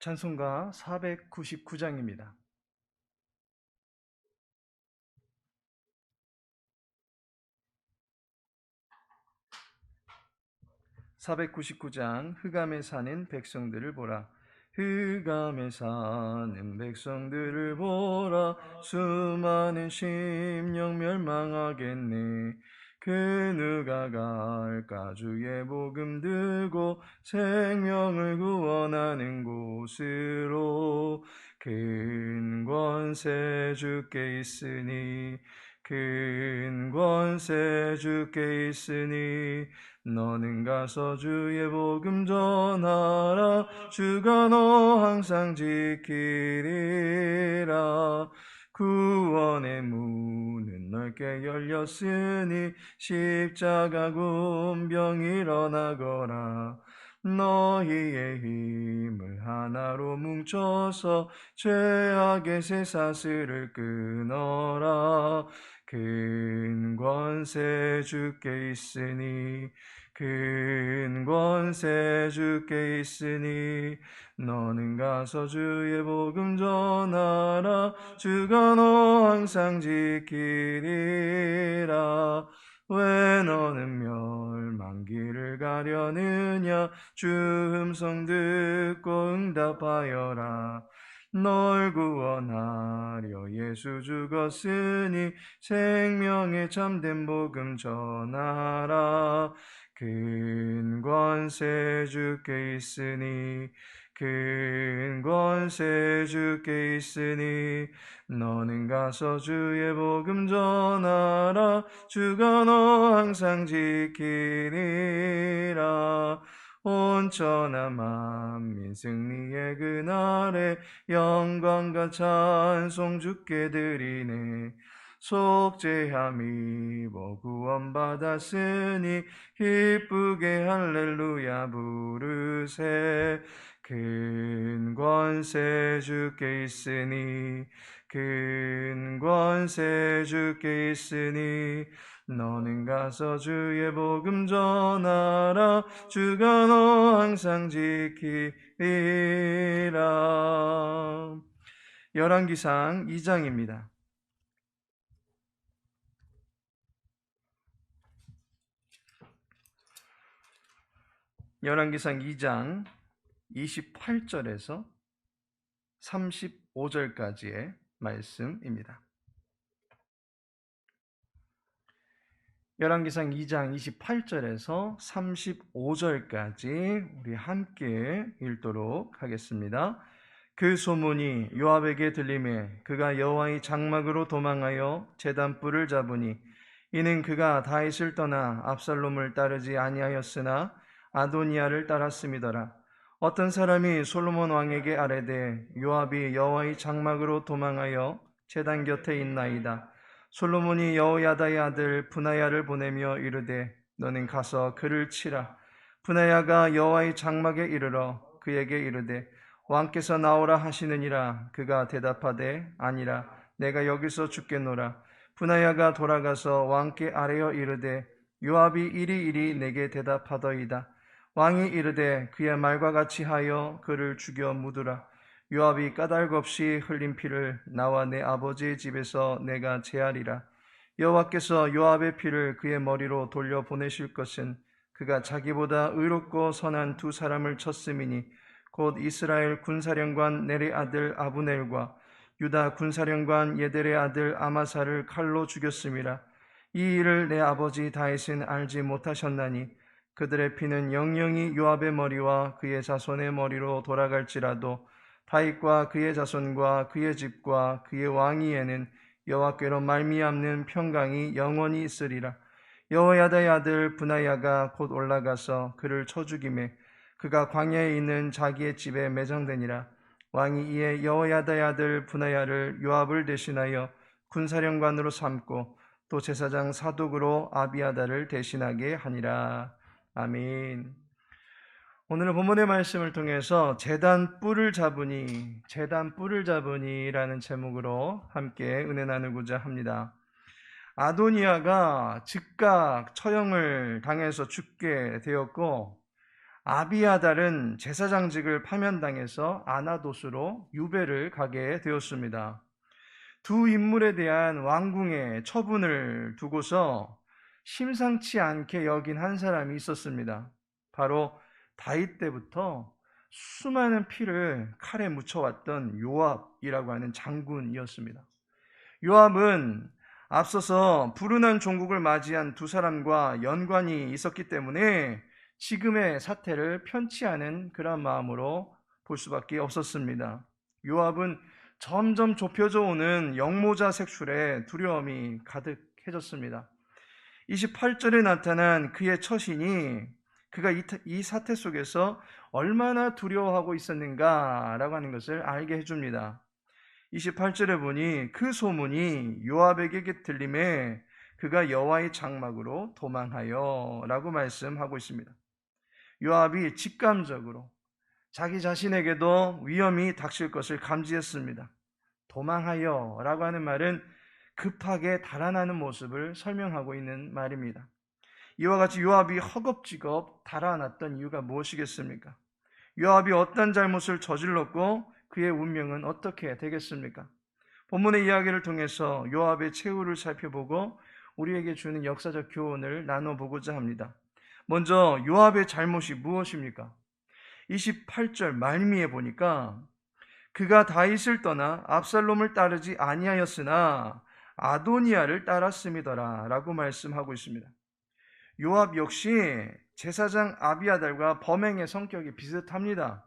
찬송가 499장입니다. 499장 흑암에 사는 백성들을 보라. 흑암에 사는 백성들을 보라. 수많은 심령 멸망하겠네. 그 누가 갈까? 주의 복음 들고 생명을 구원하는 곳으로. 큰 권세 주께 있으니, 큰 권세 주께 있으니, 너는 가서 주의 복음 전하라. 주가 너 항상 지키리라. 구원의 문은 넓게 열렸으니 십자가 군병 일어나거라. 너희의 힘을 하나로 뭉쳐서 죄악의 쇠사슬을 끊어라. 큰 권세 주께 있으니, 큰 권세 주께 있으니, 너는 가서 주의 복음 전하라. 주가 너 항상 지키리라. 왜 너는 멸망길을 가려느냐? 주 음성 듣고 응답하여라. 널 구원하려 예수 죽었으니 생명의 참된 복음 전하라. 큰 권세 주께 있으니, 큰 권세 주께 있으니, 너는 가서 주의 복음 전하라. 주가 너 항상 지키리라. 온천하 만민 승리의 그날에 영광과 찬송 주께 드리네. 속죄함 입어 구원받았으니 기쁘게 할렐루야 부르세. 큰 권세 주께 있으니, 큰 권세 주께 있으니, 너는 가서 주의 복음 전하라. 주가 너 항상 지키리라. 열왕기상 2장입니다. 열왕기상 2장 28절에서 35절까지의 말씀입니다. 열왕기상 2장 28절에서 35절까지 우리 함께 읽도록 하겠습니다. 그 소문이 요압에게 들리매 그가 여호와의 장막으로 도망하여 제단 뿔을 잡으니, 이는 그가 다윗을 떠나 압살롬을 따르지 아니하였으나 아도니아를 따랐음이더라. 어떤 사람이 솔로몬 왕에게 아뢰되 요압이 여호와의 장막으로 도망하여 제단 곁에 있나이다. 솔로몬이 여호야다의 아들 브나야를 보내며 이르되 너는 가서 그를 치라. 브나야가 여호와의 장막에 이르러 그에게 이르되 왕께서 나오라 하시느니라. 그가 대답하되 아니라 내가 여기서 죽겠노라. 브나야가 돌아가서 왕께 아뢰어 이르되 요압이 이리 내게 대답하더이다. 왕이 이르되 그의 말과 같이 하여 그를 죽여 묻으라. 요압이 까닭 없이 흘린 피를 나와 내 아버지의 집에서 내가 제하리라. 여호와께서 요압의 피를 그의 머리로 돌려 보내실 것은 그가 자기보다 의롭고 선한 두 사람을 쳤음이니, 곧 이스라엘 군사령관 넬의 아들 아브넬과 유다 군사령관 예델의 아들 아마사를 칼로 죽였음이라. 이 일을 내 아버지 다윗은 알지 못하셨나니 그들의 피는 영영이 요압의 머리와 그의 자손의 머리로 돌아갈지라도 다윗과 그의 자손과 그의 집과 그의 왕위에는 여호와께로 말미암는 평강이 영원히 있으리라. 여호야다의 아들 브나야가 곧 올라가서 그를 쳐 죽이매 그가 광야에 있는 자기의 집에 매장되니라. 왕이 이에 여호야다의 아들 브나야를 요압을 대신하여 군사령관으로 삼고 또 제사장 사독으로 아비아다를 대신하게 하니라. 아멘. 오늘은 본문의 말씀을 통해서 제단 뿔을 잡으니라는 제목으로 함께 은혜 나누고자 합니다. 아도니아가 즉각 처형을 당해서 죽게 되었고, 아비아달은 제사장직을 파면당해서 아나돗으로 유배를 가게 되었습니다. 두 인물에 대한 왕궁의 처분을 두고서 심상치 않게 여긴 한 사람이 있었습니다. 바로 다윗 때부터 수많은 피를 칼에 묻혀왔던 요압이라고 하는 장군이었습니다. 요압은 앞서서 불운한 종국을 맞이한 두 사람과 연관이 있었기 때문에 지금의 사태를 편치 않은 그런 마음으로 볼 수밖에 없었습니다. 요압은 점점 좁혀져 오는 영모자 색출에 두려움이 가득해졌습니다. 28절에 나타난 그의 처신이 그가 이 사태 속에서 얼마나 두려워하고 있었는가라고 하는 것을 알게 해줍니다. 28절에 보니 그 소문이 요압에게 들림에 그가 여호와의 장막으로 도망하여 라고 말씀하고 있습니다. 요압이 직감적으로 자기 자신에게도 위험이 닥칠 것을 감지했습니다. 도망하여 라고 하는 말은 급하게 달아나는 모습을 설명하고 있는 말입니다. 이와 같이 요압이 허겁지겁 달아났던 이유가 무엇이겠습니까? 요압이 어떤 잘못을 저질렀고 그의 운명은 어떻게 되겠습니까? 본문의 이야기를 통해서 요압의 최후를 살펴보고 우리에게 주는 역사적 교훈을 나눠보고자 합니다. 먼저 요압의 잘못이 무엇입니까? 28절 말미에 보니까 그가 다윗을 떠나 압살롬을 따르지 아니하였으나 아도니아를 따랐음이더라 라고 말씀하고 있습니다. 요압 역시 제사장 아비아달과 범행의 성격이 비슷합니다.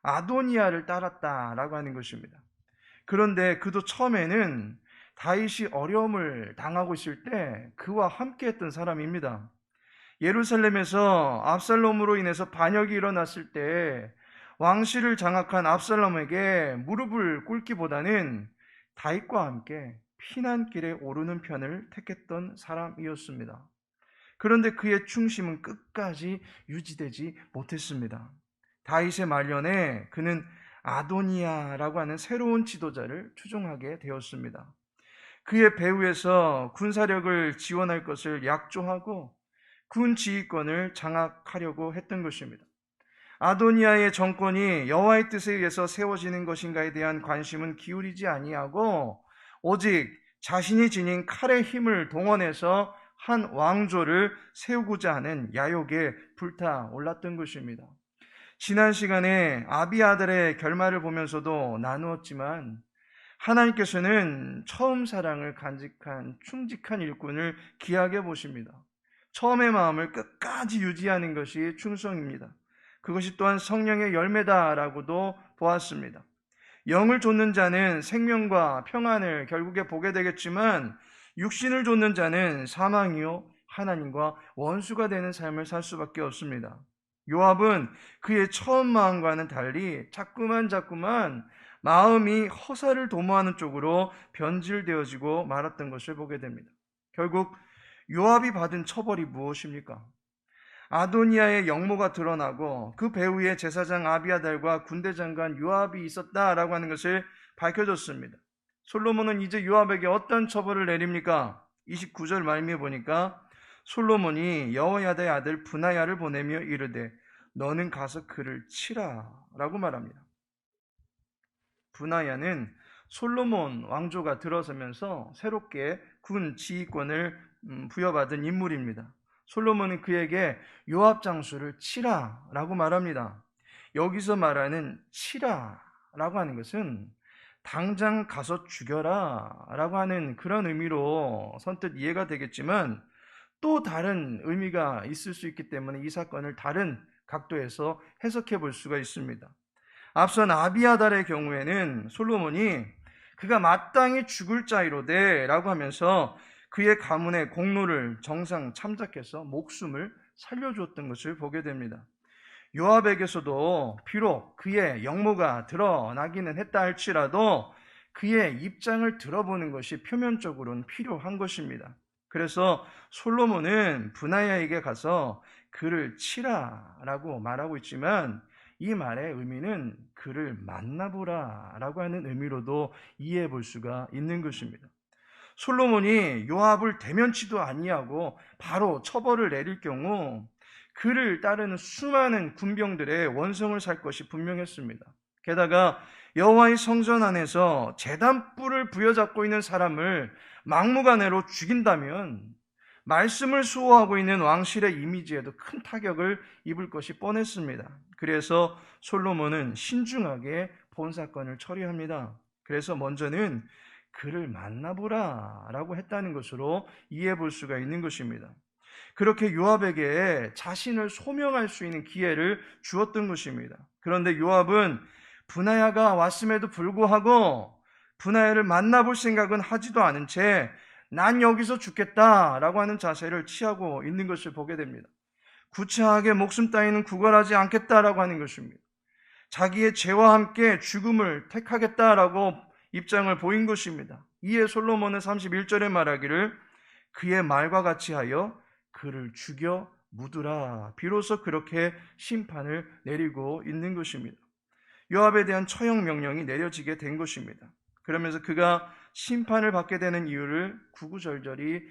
아도니아를 따랐다라고 하는 것입니다. 그런데 그도 처음에는 다윗이 어려움을 당하고 있을 때 그와 함께했던 사람입니다. 예루살렘에서 압살롬으로 인해서 반역이 일어났을 때 왕실을 장악한 압살롬에게 무릎을 꿇기보다는 다윗과 함께 피난길에 오르는 편을 택했던 사람이었습니다. 그런데 그의 충심은 끝까지 유지되지 못했습니다. 다윗의 말년에 그는 아도니아라고 하는 새로운 지도자를 추종하게 되었습니다. 그의 배후에서 군사력을 지원할 것을 약조하고 군 지휘권을 장악하려고 했던 것입니다. 아도니아의 정권이 여호와의 뜻에 의해서 세워지는 것인가에 대한 관심은 기울이지 아니하고 오직 자신이 지닌 칼의 힘을 동원해서 한 왕조를 세우고자 하는 야욕에 불타올랐던 것입니다. 지난 시간에 아비아달의 결말을 보면서도 나누었지만 하나님께서는 처음 사랑을 간직한 충직한 일꾼을 귀하게 보십니다. 처음의 마음을 끝까지 유지하는 것이 충성입니다. 그것이 또한 성령의 열매다라고도 보았습니다. 영을 좇는 자는 생명과 평안을 결국에 보게 되겠지만 육신을 좇는 자는 사망이요 하나님과 원수가 되는 삶을 살 수밖에 없습니다. 요압은 그의 처음 마음과는 달리 자꾸만 마음이 허사를 도모하는 쪽으로 변질되어지고 말았던 것을 보게 됩니다. 결국 요압이 받은 처벌이 무엇입니까? 아도니아의 영모가 드러나고 그 배후에 제사장 아비아달과 군대 장관 요압이 있었다라고 하는 것을 밝혀줬습니다. 솔로몬은 이제 요압에게 어떤 처벌을 내립니까? 29절 말미에 보니까 솔로몬이 여호야다의 아들 브나야를 보내며 이르되 너는 가서 그를 치라 라고 말합니다. 브나야는 솔로몬 왕조가 들어서면서 새롭게 군 지휘권을 부여받은 인물입니다. 솔로몬은 그에게 요압 장수를 치라 라고 말합니다. 여기서 말하는 치라 라고 하는 것은 당장 가서 죽여라 라고 하는 그런 의미로 선뜻 이해가 되겠지만 또 다른 의미가 있을 수 있기 때문에 이 사건을 다른 각도에서 해석해 볼 수가 있습니다. 앞선 아비아달의 경우에는 솔로몬이 그가 마땅히 죽을 자이로되 라고 하면서 그의 가문의 공로를 정상 참작해서 목숨을 살려주었던 것을 보게 됩니다. 요압에게서도 비록 그의 영모가 드러나기는 했다 할지라도 그의 입장을 들어보는 것이 표면적으로는 필요한 것입니다. 그래서 솔로몬은 브나야에게 가서 그를 치라 라고 말하고 있지만 이 말의 의미는 그를 만나보라 라고 하는 의미로도 이해해 볼 수가 있는 것입니다. 솔로몬이 요압을 대면치도 아니하고 바로 처벌을 내릴 경우 그를 따르는 수많은 군병들의 원성을 살 것이 분명했습니다. 게다가 여호와의 성전 안에서 제단뿔을 부여잡고 있는 사람을 막무가내로 죽인다면 말씀을 수호하고 있는 왕실의 이미지에도 큰 타격을 입을 것이 뻔했습니다. 그래서 솔로몬은 신중하게 본 사건을 처리합니다. 그래서 먼저는 그를 만나보라 라고 했다는 것으로 이해해 볼 수가 있는 것입니다. 그렇게 요압에게 자신을 소명할 수 있는 기회를 주었던 것입니다. 그런데 요압은 브나야가 왔음에도 불구하고 브나야를 만나볼 생각은 하지도 않은 채 난 여기서 죽겠다라고 하는 자세를 취하고 있는 것을 보게 됩니다. 구차하게 목숨 따위는 구걸하지 않겠다라고 하는 것입니다. 자기의 죄와 함께 죽음을 택하겠다라고 입장을 보인 것입니다. 이에 솔로몬은 31절에 말하기를 그의 말과 같이 하여 그를 죽여 묻으라. 비로소 그렇게 심판을 내리고 있는 것입니다. 요압에 대한 처형 명령이 내려지게 된 것입니다. 그러면서 그가 심판을 받게 되는 이유를 구구절절히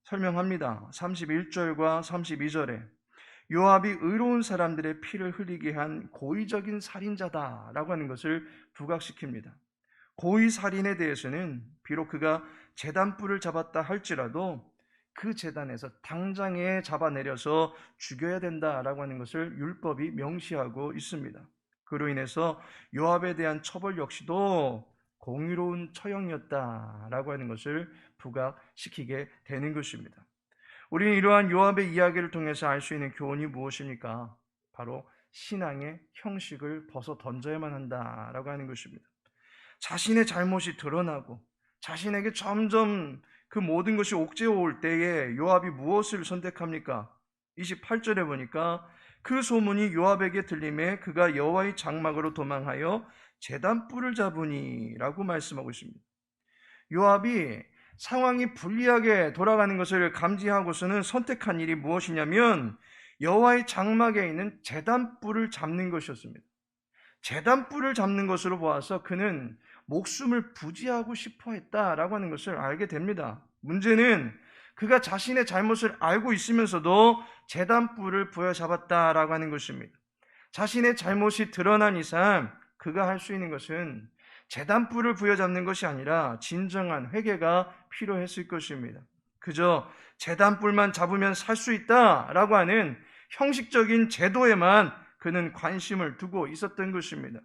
설명합니다. 31절과 32절에 요압이 의로운 사람들의 피를 흘리게 한 고의적인 살인자다라고 하는 것을 부각시킵니다. 고의 살인에 대해서는 비록 그가 제단뿔을 잡았다 할지라도 그 제단에서 당장에 잡아내려서 죽여야 된다라고 하는 것을 율법이 명시하고 있습니다. 그로 인해서 요압에 대한 처벌 역시도 공의로운 처형이었다라고 하는 것을 부각시키게 되는 것입니다. 우리는 이러한 요압의 이야기를 통해서 알 수 있는 교훈이 무엇입니까? 바로 신앙의 형식을 벗어 던져야만 한다라고 하는 것입니다. 자신의 잘못이 드러나고 자신에게 점점 그 모든 것이 옥죄어 올 때에 요압이 무엇을 선택합니까? 28절에 보니까 그 소문이 요압에게 들림에 그가 여호와의 장막으로 도망하여 제단뿔을 잡으니 라고 말씀하고 있습니다. 요압이 상황이 불리하게 돌아가는 것을 감지하고서는 선택한 일이 무엇이냐면 여호와의 장막에 있는 제단뿔을 잡는 것이었습니다. 제단뿔을 잡는 것으로 보아서 그는 목숨을 부지하고 싶어 했다라고 하는 것을 알게 됩니다. 문제는 그가 자신의 잘못을 알고 있으면서도 제단뿔을 부여잡았다라고 하는 것입니다. 자신의 잘못이 드러난 이상 그가 할 수 있는 것은 제단뿔을 부여잡는 것이 아니라 진정한 회개가 필요했을 것입니다. 그저 제단뿔만 잡으면 살 수 있다라고 하는 형식적인 제도에만 그는 관심을 두고 있었던 것입니다.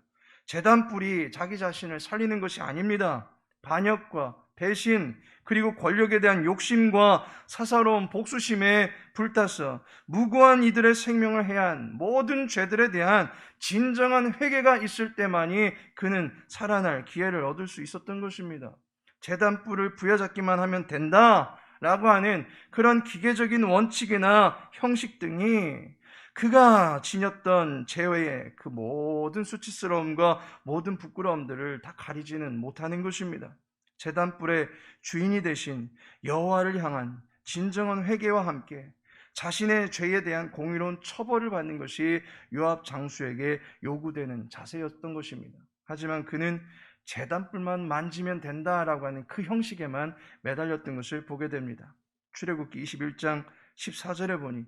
제단뿔이 자기 자신을 살리는 것이 아닙니다. 반역과 배신 그리고 권력에 대한 욕심과 사사로운 복수심에 불타서 무고한 이들의 생명을 해한 모든 죄들에 대한 진정한 회개가 있을 때만이 그는 살아날 기회를 얻을 수 있었던 것입니다. 제단뿔을 부여잡기만 하면 된다라고 하는 그런 기계적인 원칙이나 형식 등이 그가 지녔던 죄의 그 모든 수치스러움과 모든 부끄러움들을 다 가리지는 못하는 것입니다. 제단뿔의 주인이 되신 여호와를 향한 진정한 회개와 함께 자신의 죄에 대한 공의로운 처벌을 받는 것이 요압 장수에게 요구되는 자세였던 것입니다. 하지만 그는 제단뿔만 만지면 된다라고 하는 그 형식에만 매달렸던 것을 보게 됩니다. 출애굽기 21장 14절에 보니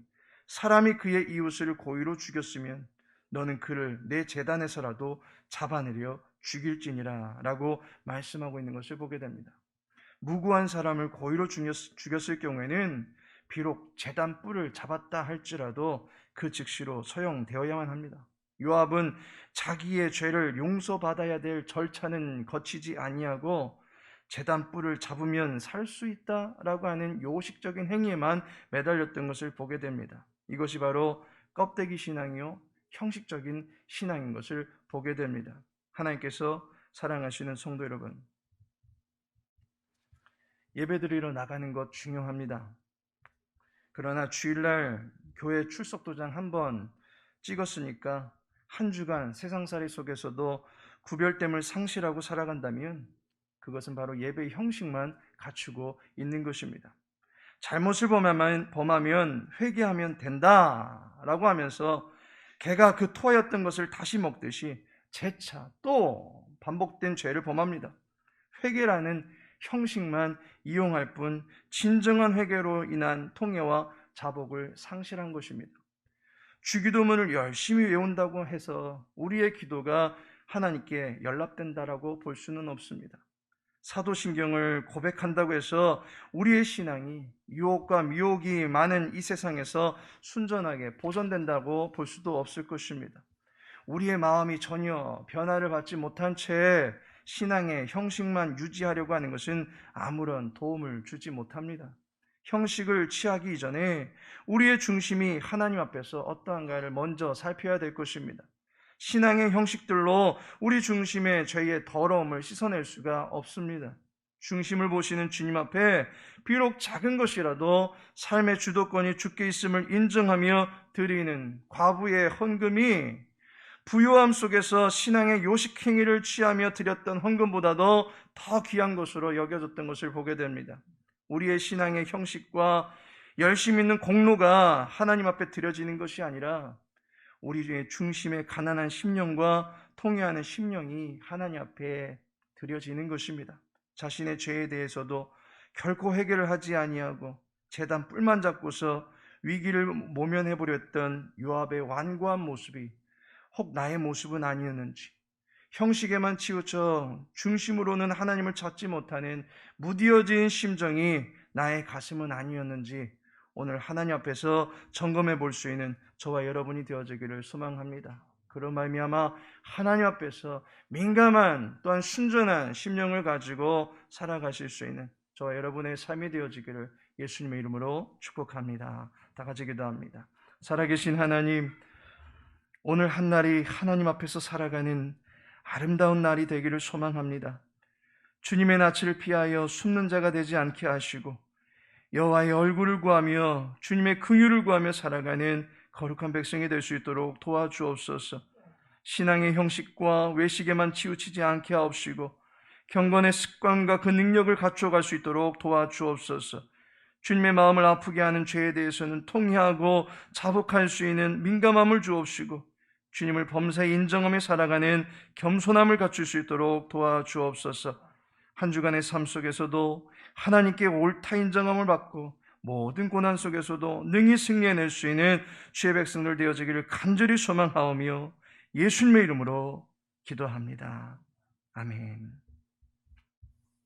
사람이 그의 이웃을 고의로 죽였으면 너는 그를 내 제단에서라도 잡아내려 죽일지니라 라고 말씀하고 있는 것을 보게 됩니다. 무고한 사람을 고의로 죽였을 경우에는 비록 제단뿔을 잡았다 할지라도 그 즉시로 처형되어야만 합니다. 요압은 자기의 죄를 용서받아야 될 절차는 거치지 아니하고 제단뿔을 잡으면 살 수 있다라고 하는 요식적인 행위에만 매달렸던 것을 보게 됩니다. 이것이 바로 껍데기 신앙이요 형식적인 신앙인 것을 보게 됩니다. 하나님께서 사랑하시는 성도 여러분, 예배드리러 나가는 것 중요합니다. 그러나 주일날 교회 출석 도장 한 번 찍었으니까 한 주간 세상살이 속에서도 구별됨을 상실하고 살아간다면 그것은 바로 예배의 형식만 갖추고 있는 것입니다. 잘못을 범하면 회개하면 된다라고 하면서 개가 그 토하였던 것을 다시 먹듯이 재차 또 반복된 죄를 범합니다. 회개라는 형식만 이용할 뿐 진정한 회개로 인한 통해와 자복을 상실한 것입니다. 주기도문을 열심히 외운다고 해서 우리의 기도가 하나님께 연락된다라고 볼 수는 없습니다. 사도신경을 고백한다고 해서 우리의 신앙이 유혹과 미혹이 많은 이 세상에서 순전하게 보존된다고 볼 수도 없을 것입니다. 우리의 마음이 전혀 변화를 받지 못한 채 신앙의 형식만 유지하려고 하는 것은 아무런 도움을 주지 못합니다. 형식을 취하기 이전에 우리의 중심이 하나님 앞에서 어떠한가를 먼저 살펴야 될 것입니다. 신앙의 형식들로 우리 중심의 죄의 더러움을 씻어낼 수가 없습니다. 중심을 보시는 주님 앞에 비록 작은 것이라도 삶의 주도권이 주께 있음을 인정하며 드리는 과부의 헌금이 부요함 속에서 신앙의 요식 행위를 취하며 드렸던 헌금보다도 더 귀한 것으로 여겨졌던 것을 보게 됩니다. 우리의 신앙의 형식과 열심 있는 공로가 하나님 앞에 드려지는 것이 아니라 우리의 중심의 가난한 심령과 통회하는 심령이 하나님 앞에 드려지는 것입니다. 자신의 죄에 대해서도 결코 해결을 하지 아니하고 제단 뿔만 잡고서 위기를 모면해버렸던 요압의 완고한 모습이 혹 나의 모습은 아니었는지, 형식에만 치우쳐 중심으로는 하나님을 찾지 못하는 무디어진 심정이 나의 가슴은 아니었는지 오늘 하나님 앞에서 점검해 볼 수 있는 저와 여러분이 되어지기를 소망합니다. 그런 말미암아 하나님 앞에서 민감한 또한 순전한 심령을 가지고 살아가실 수 있는 저와 여러분의 삶이 되어지기를 예수님의 이름으로 축복합니다. 다 같이 기도합니다. 살아계신 하나님, 오늘 한 날이 하나님 앞에서 살아가는 아름다운 날이 되기를 소망합니다. 주님의 낯을 피하여 숨는 자가 되지 않게 하시고 여호와의 얼굴을 구하며 주님의 긍휼을 구하며 살아가는 거룩한 백성이 될 수 있도록 도와주옵소서. 신앙의 형식과 외식에만 치우치지 않게 하옵시고 경건의 습관과 그 능력을 갖춰갈 수 있도록 도와주옵소서. 주님의 마음을 아프게 하는 죄에 대해서는 통회하고 자복할 수 있는 민감함을 주옵시고 주님을 범사에 인정하며 살아가는 겸손함을 갖출 수 있도록 도와주옵소서. 한 주간의 삶 속에서도 하나님께 옳다 인정함을 받고 모든 고난 속에서도 능히 승리해낼 수 있는 주의 백성들 되어지기를 간절히 소망하오며 예수님의 이름으로 기도합니다. 아멘.